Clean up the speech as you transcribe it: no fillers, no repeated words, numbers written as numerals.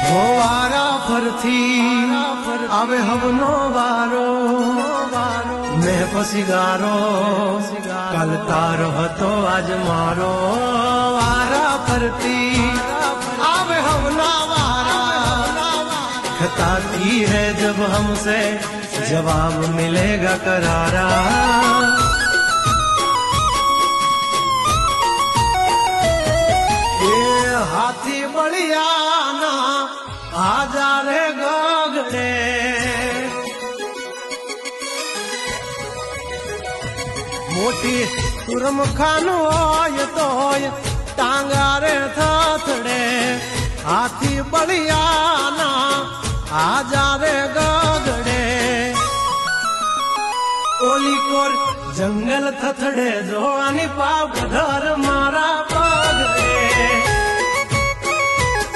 હો વારા ફરથી આવે હવનો વારો મેં પછી ગારો કાલ તારો હતો આજ મારો વારા ફરતી આવે હવના વારા खताती है जब हमसे जवाब मिलेगा करारा ये हाथी बलियाना आजारे गगड़े मोटी तुरम खानो होय तोय टांगारे थथड़े हाथी बलियाना आजारे गगड़े ओली कोर जंगल थथड़े जोवानी पाव घर मारा